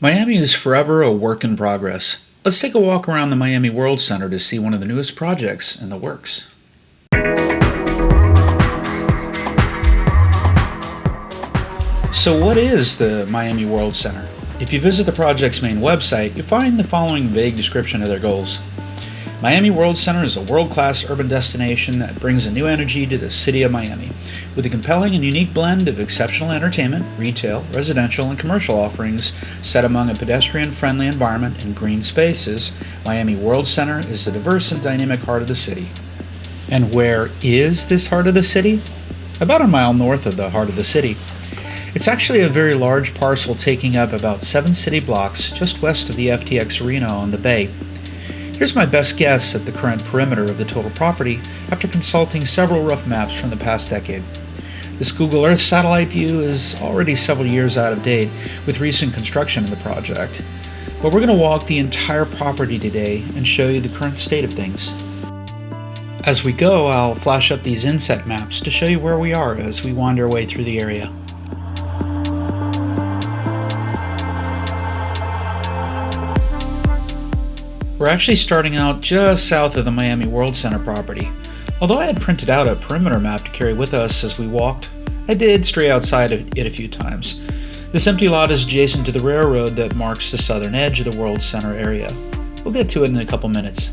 Miami is forever a work in progress. Let's take a walk around the Miami Worldcenter to see one of the newest projects in the works. So what is the Miami Worldcenter? If you visit the project's main website, you find the following vague description of their goals. Miami Worldcenter is a world-class urban destination that brings a new energy to the city of Miami. With a compelling and unique blend of exceptional entertainment, retail, residential, and commercial offerings set among a pedestrian-friendly environment and green spaces, Miami Worldcenter is the diverse and dynamic heart of the city. And where is this heart of the city? About a mile north of the heart of the city. It's actually a very large parcel taking up about 7 city blocks just west of the FTX Arena on the bay. Here's my best guess at the current perimeter of the total property after consulting several rough maps from the past decade. This Google Earth satellite view is already several years out of date with recent construction of the project, but we're going to walk the entire property today and show you the current state of things. As we go, I'll flash up these inset maps to show you where we are as we wander our way through the area. We're actually starting out just south of the Miami Worldcenter property. Although I had printed out a perimeter map to carry with us as we walked, I did stray outside of it a few times. This empty lot is adjacent to the railroad that marks the southern edge of the Worldcenter area. We'll get to it in a couple minutes.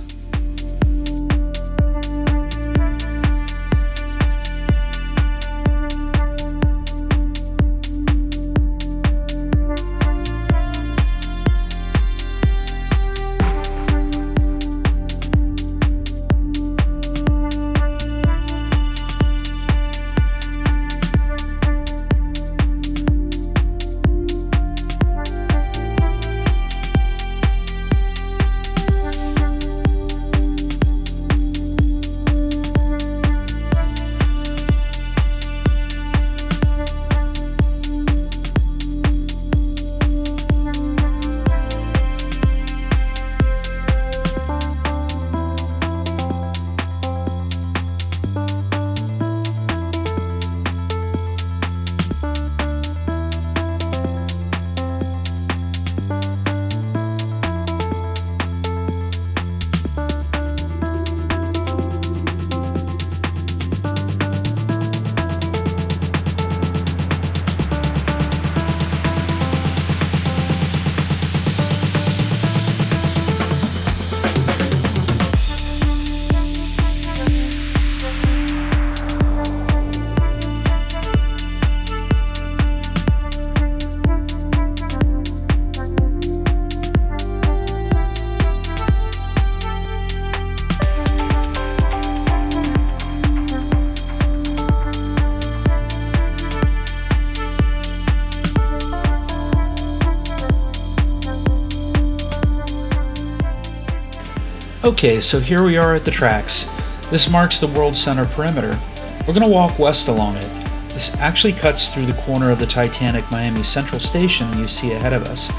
Okay, so here we are at the tracks. This marks the Worldcenter perimeter. We're going to walk west along it. This actually cuts through the corner of the Titanic Miami Central station you see ahead of us.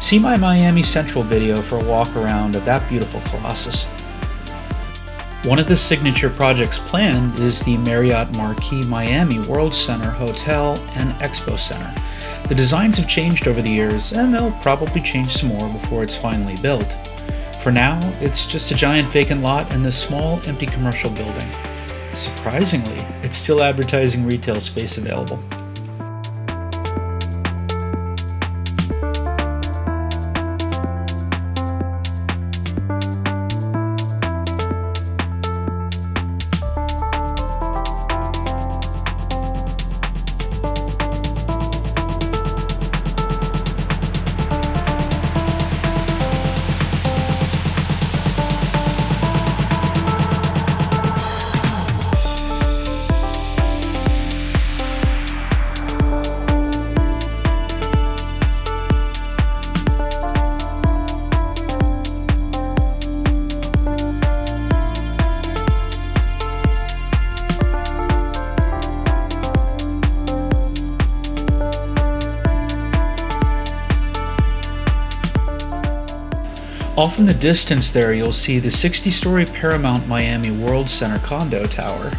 See my Miami Central video for a walk around of that beautiful colossus. One of the signature projects planned is the Marriott Marquis Miami Worldcenter Hotel and Expo Center. The designs have changed over the years, and they'll probably change some more before it's finally built. For now, it's just a giant vacant lot and this small, empty commercial building. Surprisingly, it's still advertising retail space available. Off in the distance there, you'll see the 60-story Paramount Miami Worldcenter Condo Tower.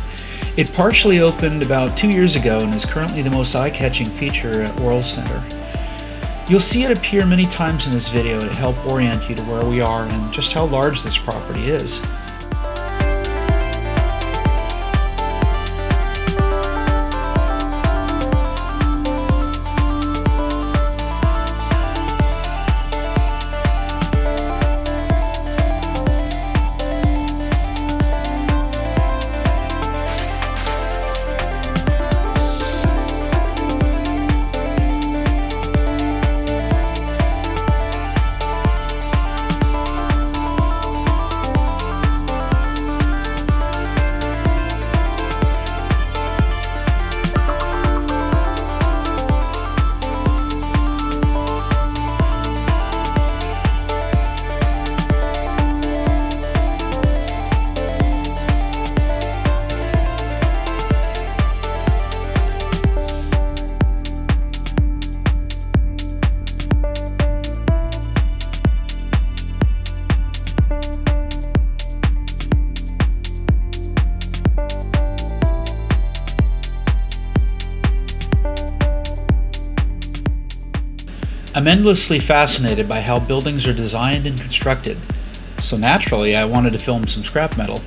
It partially opened about 2 years ago and is currently the most eye-catching feature at Worldcenter. You'll see it appear many times in this video to help orient you to where we are and just how large this property is. I'm endlessly fascinated by how buildings are designed and constructed, so naturally I wanted to film some scrap metal.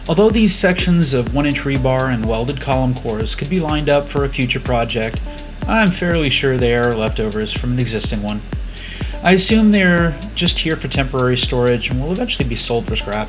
Although these sections of 1-inch rebar and welded column cores could be lined up for a future project, I'm fairly sure they are leftovers from an existing one. I assume they're just here for temporary storage and will eventually be sold for scrap.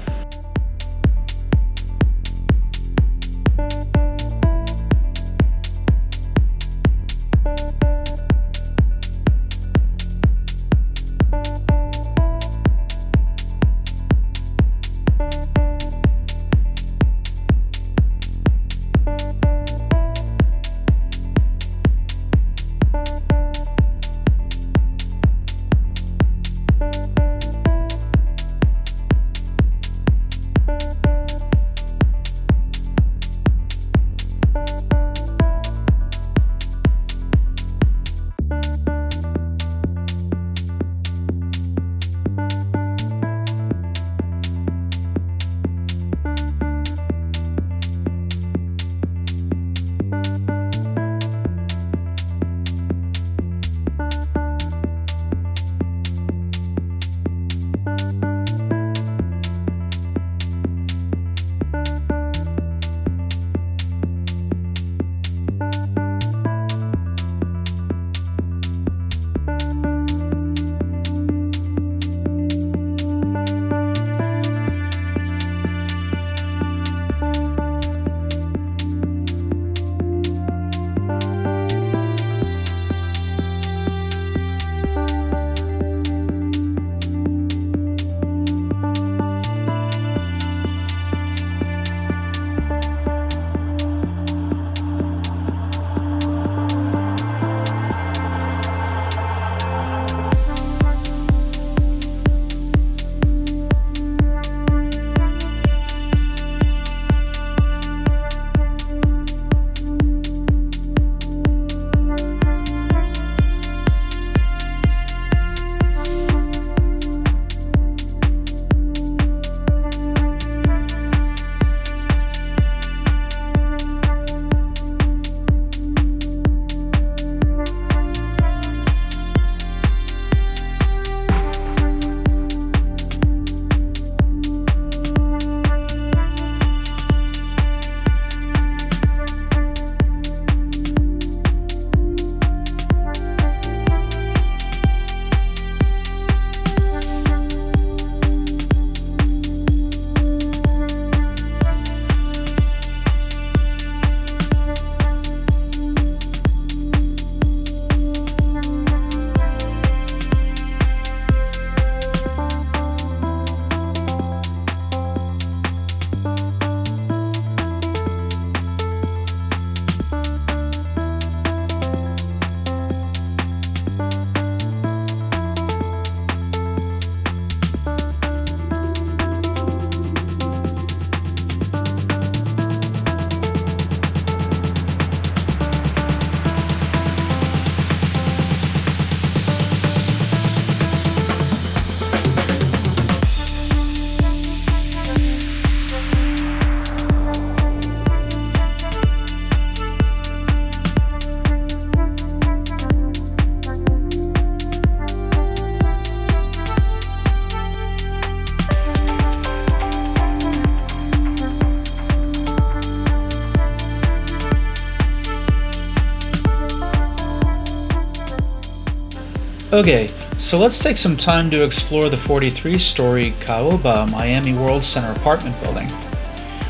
Okay, so let's take some time to explore the 43-story Caoba Miami Worldcenter apartment building.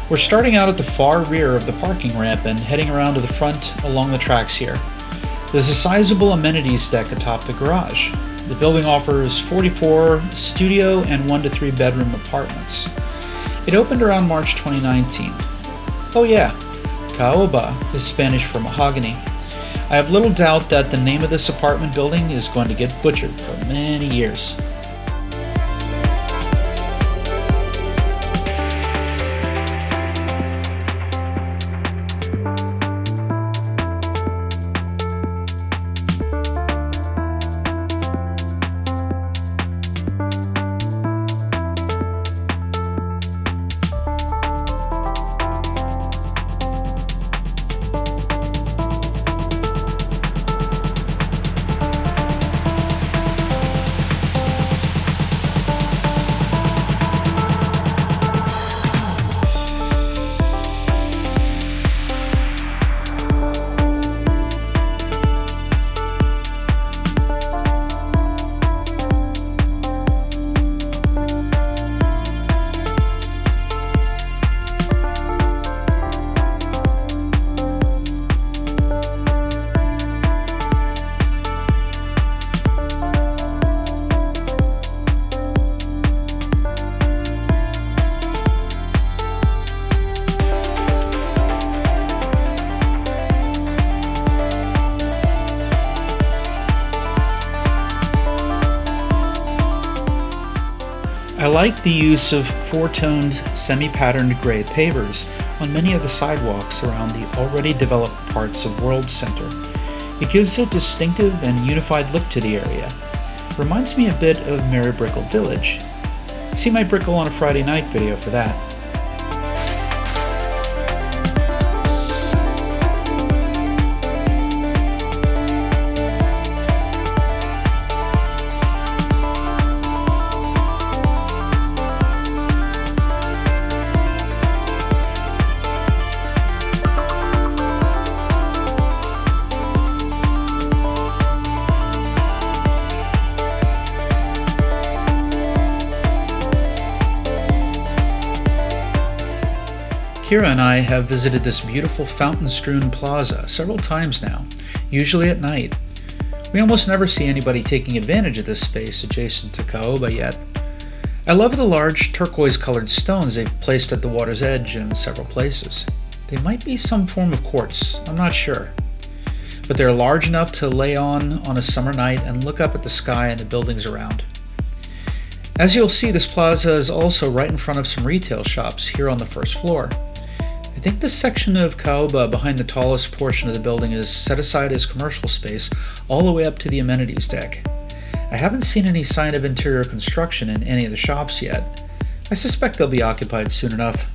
We're starting out at the far rear of the parking ramp and heading around to the front along the tracks here. There's a sizable amenities deck atop the garage. The building offers 44 studio and 1 to 3 bedroom apartments. It opened around March 2019. Oh yeah, Caoba is Spanish for mahogany. I have little doubt that the name of this apartment building is going to get butchered for many years. I like the use of four-toned, semi-patterned gray pavers on many of the sidewalks around the already developed parts of Worldcenter. It gives a distinctive and unified look to the area. Reminds me a bit of Mary Brickell Village. See my Brickell on a Friday Night video for that. Kira and I have visited this beautiful fountain-strewn plaza several times now, usually at night. We almost never see anybody taking advantage of this space adjacent to Caoba yet. I love the large turquoise-colored stones they've placed at the water's edge in several places. They might be some form of quartz, I'm not sure. But they're large enough to lay on a summer night and look up at the sky and the buildings around. As you'll see, this plaza is also right in front of some retail shops here on the first floor. I think this section of Caoba behind the tallest portion of the building is set aside as commercial space all the way up to the amenities deck. I haven't seen any sign of interior construction in any of the shops yet. I suspect they'll be occupied soon enough.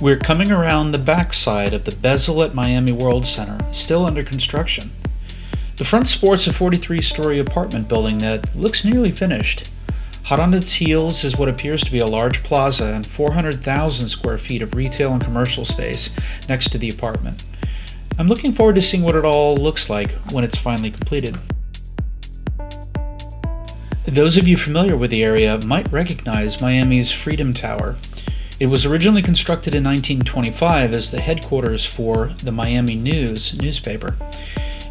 We're coming around the backside of the Bezel at Miami Worldcenter, still under construction. The front sports a 43-story apartment building that looks nearly finished. Hot on its heels is what appears to be a large plaza and 400,000 square feet of retail and commercial space next to the apartment. I'm looking forward to seeing what it all looks like when it's finally completed. Those of you familiar with the area might recognize Miami's Freedom Tower. It was originally constructed in 1925 as the headquarters for the Miami News newspaper.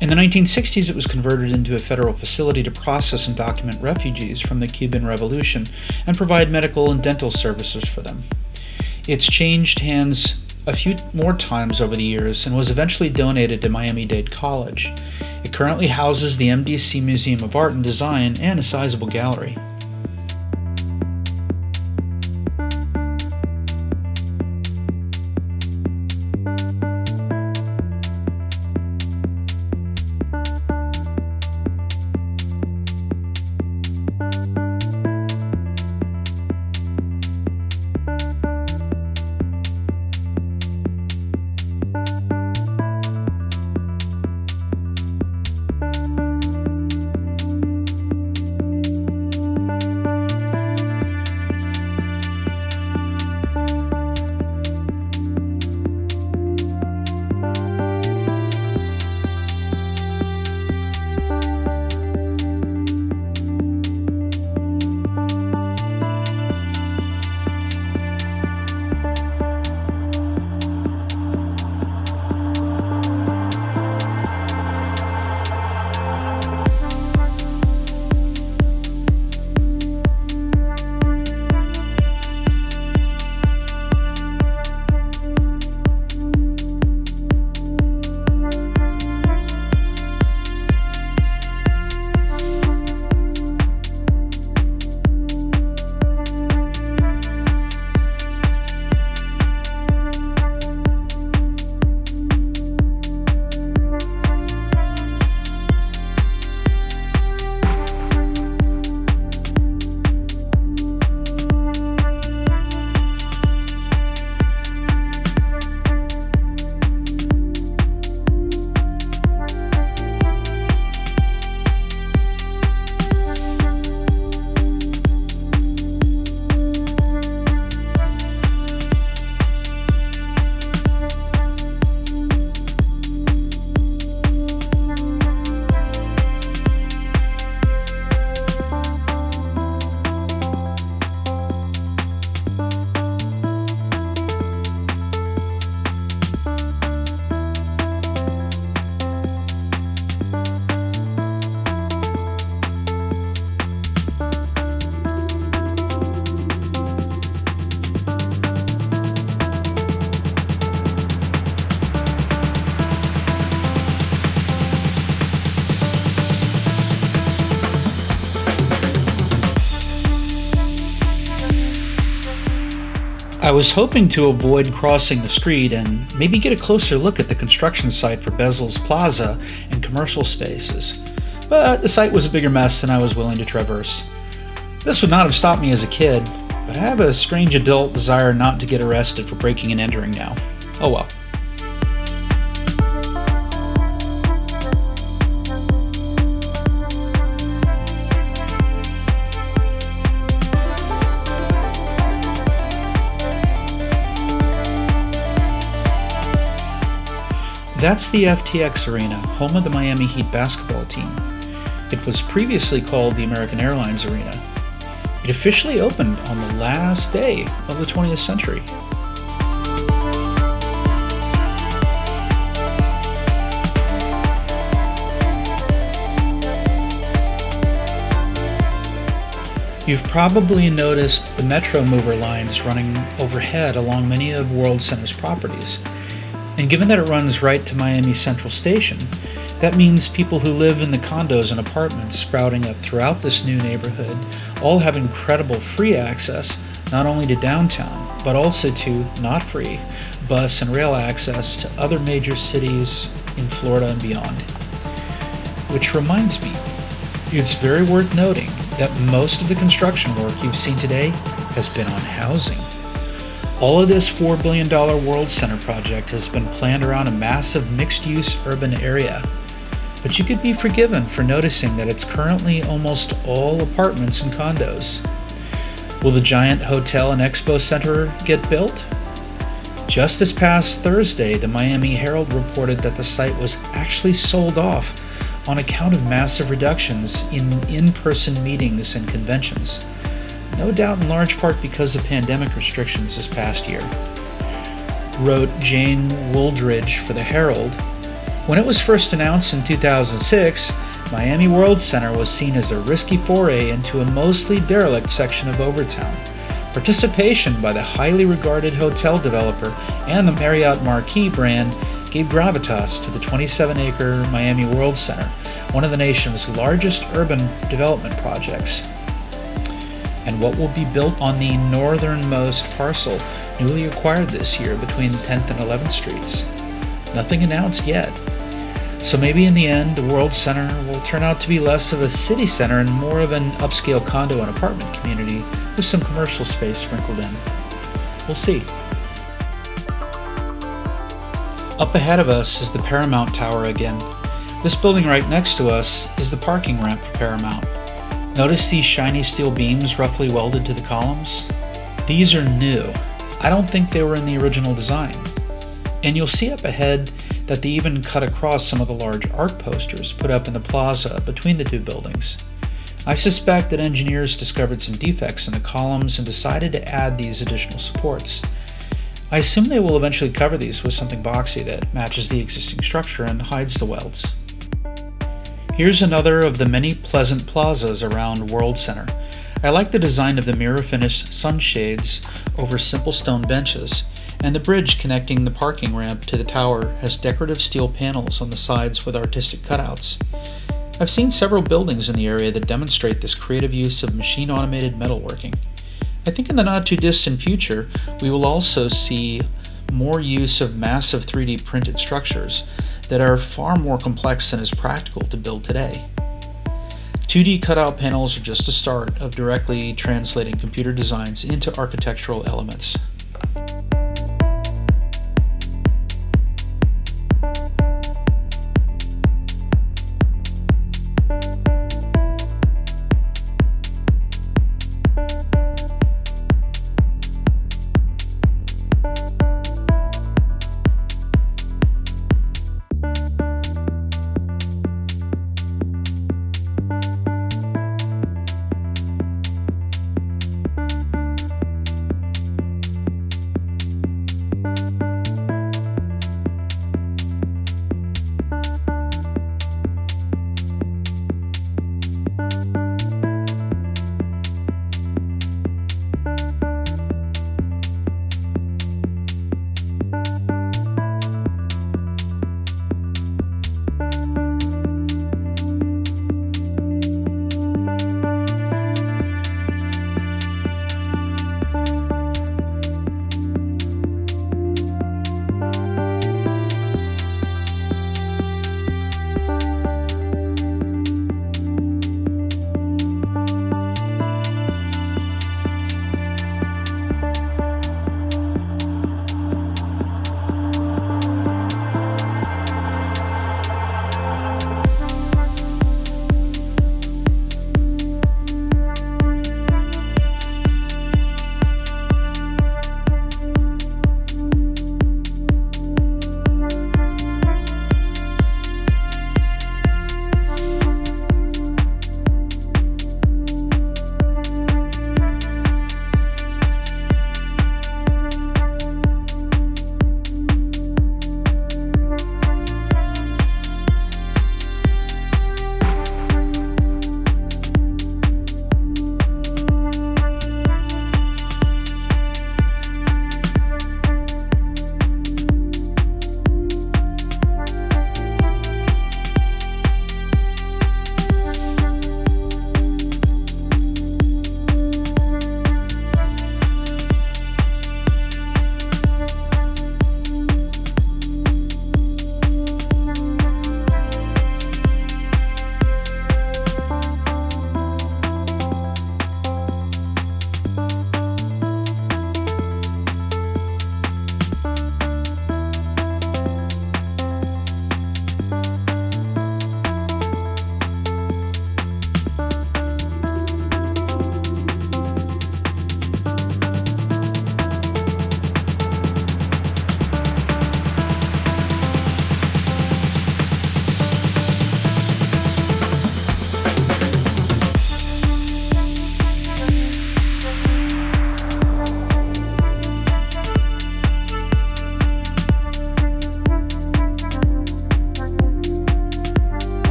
In the 1960s, it was converted into a federal facility to process and document refugees from the Cuban Revolution and provide medical and dental services for them. It's changed hands a few more times over the years and was eventually donated to Miami-Dade College. It currently houses the MDC Museum of Art and Design and a sizable gallery. I was hoping to avoid crossing the street and maybe get a closer look at the construction site for Bezel's Plaza and commercial spaces, but the site was a bigger mess than I was willing to traverse. This would not have stopped me as a kid, but I have a strange adult desire not to get arrested for breaking and entering now. Oh well. That's the FTX Arena, home of the Miami Heat basketball team. It was previously called the American Airlines Arena. It officially opened on the last day of the 20th century. You've probably noticed the Metromover lines running overhead along many of Worldcenter's properties. And given that it runs right to Miami Central Station, that means people who live in the condos and apartments sprouting up throughout this new neighborhood all have incredible free access not only to downtown, but also to not free bus and rail access to other major cities in Florida and beyond. Which reminds me, it's very worth noting that most of the construction work you've seen today has been on housing. All of this $4 billion World Center project has been planned around a massive mixed-use urban area. But you could be forgiven for noticing that it's currently almost all apartments and condos. Will the giant hotel and expo center get built? Just this past Thursday, the Miami Herald reported that the site was actually sold off on account of massive reductions in-person meetings and conventions. No doubt in large part because of pandemic restrictions this past year. Wrote Jane Wooldridge for the Herald, when it was first announced in 2006, Miami Worldcenter was seen as a risky foray into a mostly derelict section of Overtown. Participation by the highly regarded hotel developer and the Marriott Marquis brand gave gravitas to the 27-acre Miami Worldcenter, one of the nation's largest urban development projects. And what will be built on the northernmost parcel newly acquired this year between 10th and 11th Streets? Nothing announced yet. So maybe in the end, the World Center will turn out to be less of a city center and more of an upscale condo and apartment community with some commercial space sprinkled in. We'll see. Up ahead of us is the Paramount Tower again. This building right next to us is the parking ramp for Paramount. Notice these shiny steel beams roughly welded to the columns? These are new. I don't think they were in the original design. And you'll see up ahead that they even cut across some of the large art posters put up in the plaza between the two buildings. I suspect that engineers discovered some defects in the columns and decided to add these additional supports. I assume they will eventually cover these with something boxy that matches the existing structure and hides the welds. Here's another of the many pleasant plazas around World Center. I like the design of the mirror-finished sunshades over simple stone benches, and the bridge connecting the parking ramp to the tower has decorative steel panels on the sides with artistic cutouts. I've seen several buildings in the area that demonstrate this creative use of machine-automated metalworking. I think in the not-too-distant future, we will also see more use of massive 3D printed structures that are far more complex than is practical to build today. 2D cutout panels are just a start of directly translating computer designs into architectural elements.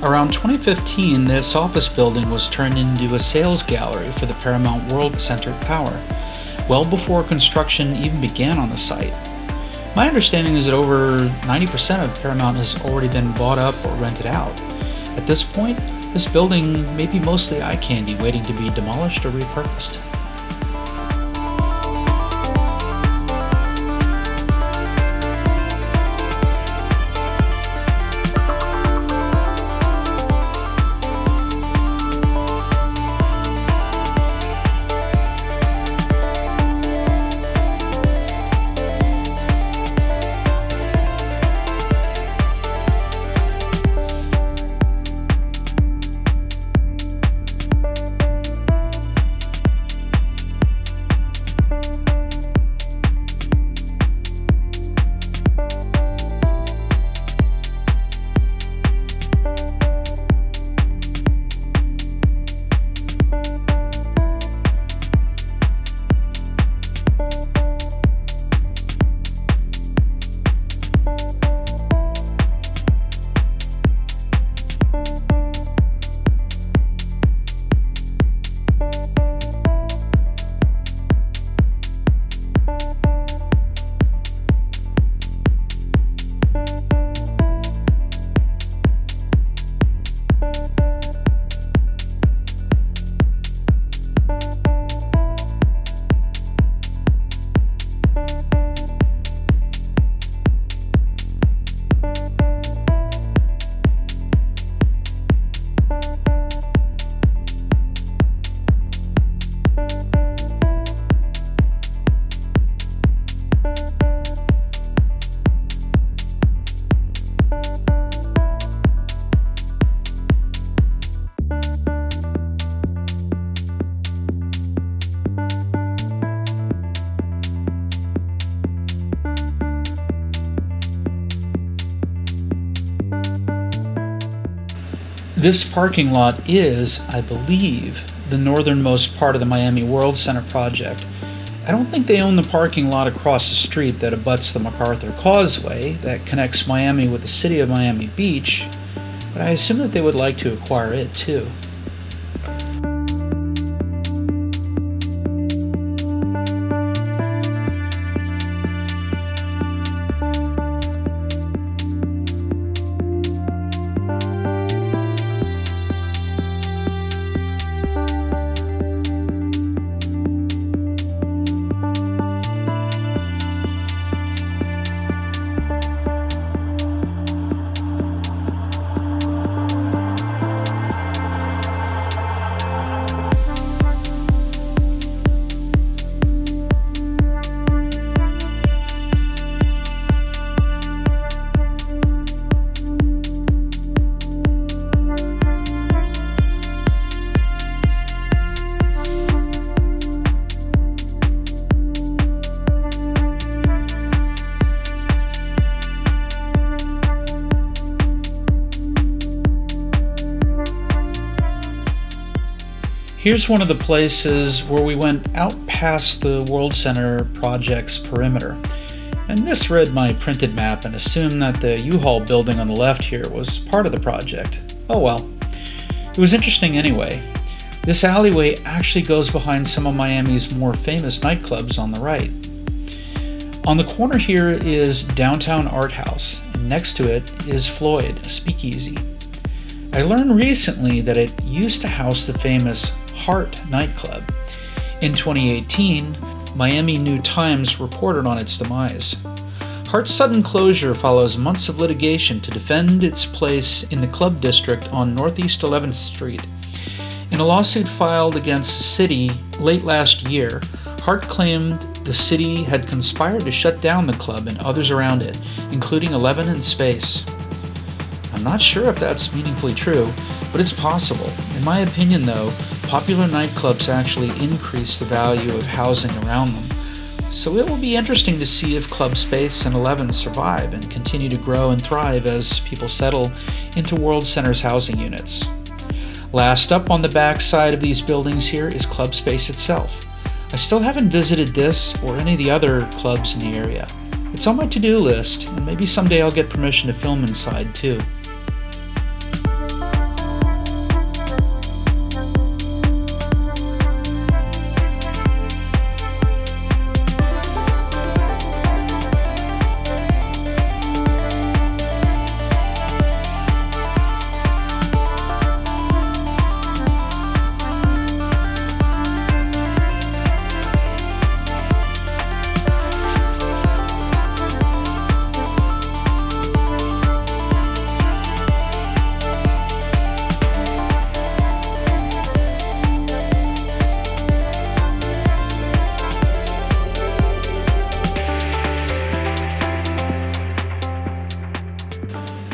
Around 2015, this office building was turned into a sales gallery for the Paramount Worldcenter Tower, well before construction even began on the site. My understanding is that over 90% of Paramount has already been bought up or rented out. At this point, this building may be mostly eye candy waiting to be demolished or repurposed. This parking lot is, I believe, the northernmost part of the Miami Worldcenter project. I don't think they own the parking lot across the street that abuts the MacArthur Causeway that connects Miami with the city of Miami Beach, but I assume that they would like to acquire it too. Here's one of the places where we went out past the Worldcenter project's perimeter and misread my printed map and assumed that the U-Haul building on the left here was part of the project. Oh well. It was interesting anyway. This alleyway actually goes behind some of Miami's more famous nightclubs on the right. On the corner here is Downtown Art House, and next to it is Floyd, a speakeasy. I learned recently that it used to house the famous Heart nightclub. In 2018, Miami New Times reported on its demise. Heart's sudden closure follows months of litigation to defend its place in the club district on Northeast 11th Street. In a lawsuit filed against the city late last year, Heart claimed the city had conspired to shut down the club and others around it, including 11 in Space. I'm not sure if that's meaningfully true, but it's possible. In my opinion, though, popular nightclubs actually increase the value of housing around them. So it will be interesting to see if Club Space and 11 survive and continue to grow and thrive as people settle into Worldcenter's housing units. Last up on the back side of these buildings here is Club Space itself. I still haven't visited this or any of the other clubs in the area. It's on my to-do list, and maybe someday I'll get permission to film inside too.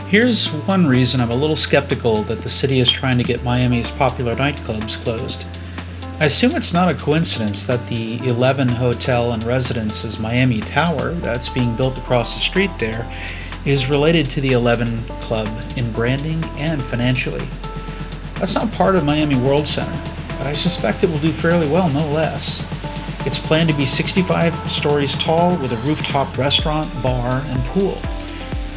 Here's one reason I'm a little skeptical that the city is trying to get Miami's popular nightclubs closed. I assume it's not a coincidence that the 11 hotel and residences Miami Tower that's being built across the street there is related to the 11 Club in branding and financially. That's not part of Miami Worldcenter, but I suspect it will do fairly well no less. It's planned to be 65 stories tall with a rooftop restaurant, bar, and pool.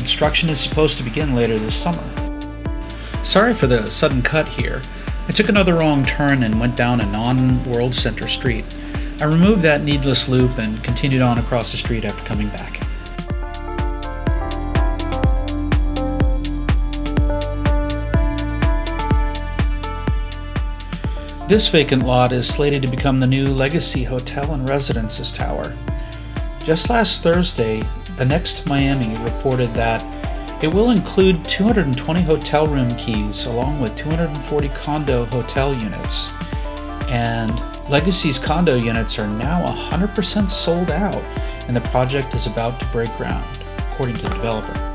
Construction is supposed to begin later this summer. Sorry for the sudden cut here. I took another wrong turn and went down a non-Worldcenter street. I removed that needless loop and continued on across the street after coming back. This vacant lot is slated to become the new Legacy Hotel and Residences Tower. Just last Thursday, The Next Miami reported that it will include 220 hotel room keys along with 240 condo hotel units. And Legacy's condo units are now 100% sold out, and the project is about to break ground, according to the developer.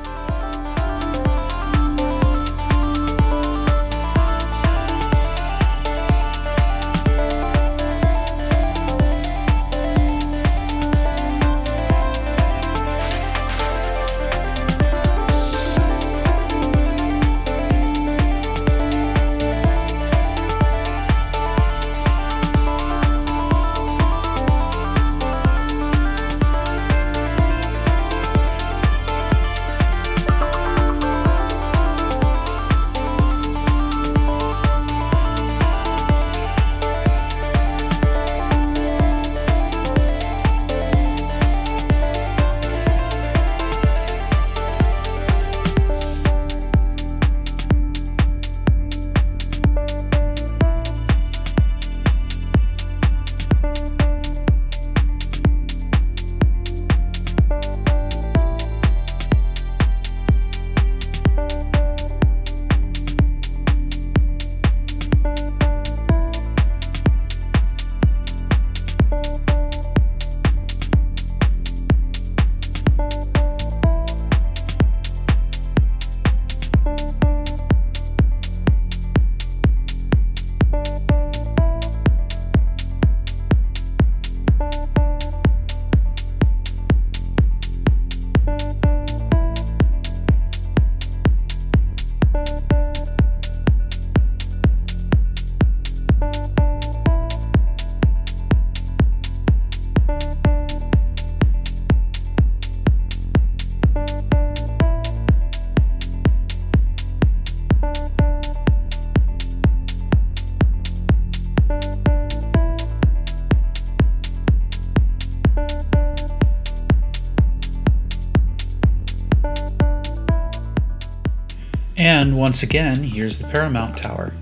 And once again, here's the Paramount Tower.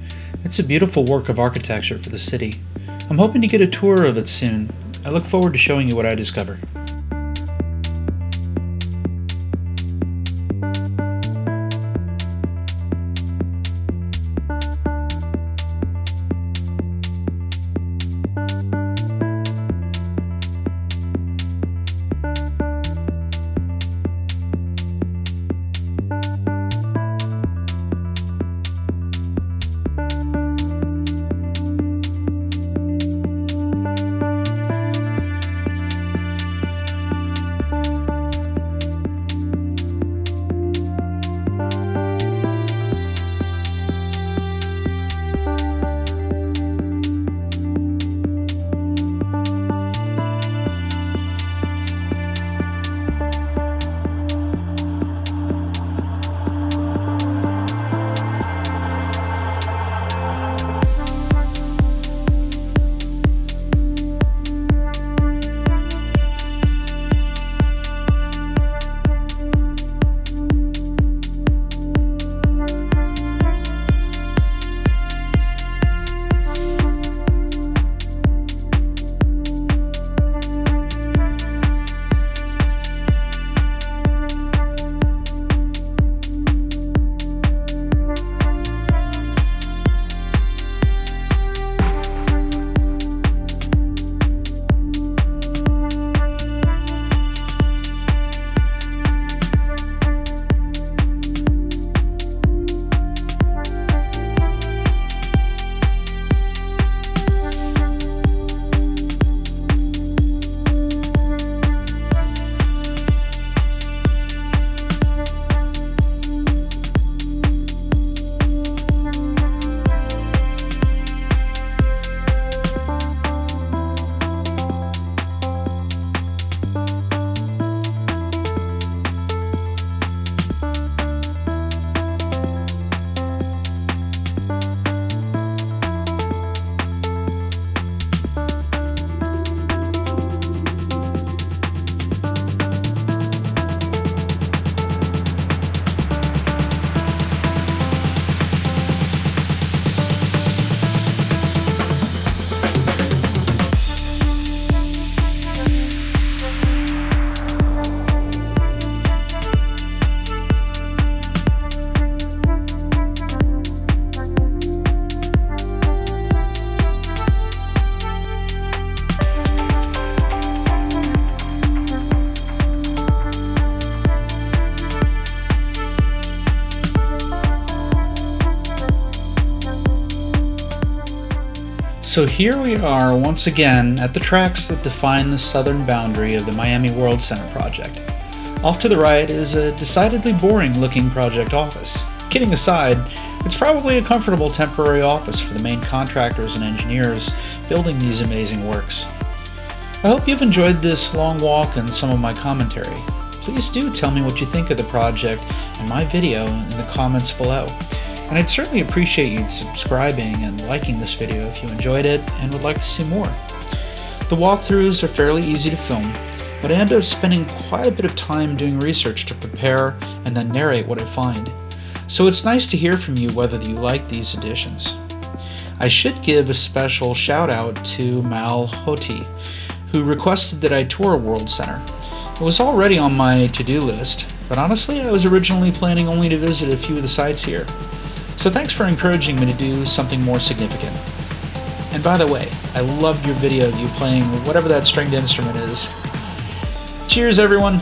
It's a beautiful work of architecture for the city. I'm hoping to get a tour of it soon. I look forward to showing you what I discover. So here we are once again at the tracks that define the southern boundary of the Miami Worldcenter project. Off to the right is a decidedly boring looking project office. Kidding aside, it's probably a comfortable temporary office for the main contractors and engineers building these amazing works. I hope you've enjoyed this long walk and some of my commentary. Please do tell me what you think of the project and my video in the comments below. And I'd certainly appreciate you subscribing and liking this video if you enjoyed it and would like to see more. The walkthroughs are fairly easy to film, but I end up spending quite a bit of time doing research to prepare and then narrate what I find. So it's nice to hear from you whether you like these additions. I should give a special shout out to Mal Hoti, who requested that I tour Worldcenter. It was already on my to-do list, but honestly I was originally planning only to visit a few of the sites here. So thanks for encouraging me to do something more significant. And by the way, I loved your video of you playing whatever that stringed instrument is. Cheers everyone!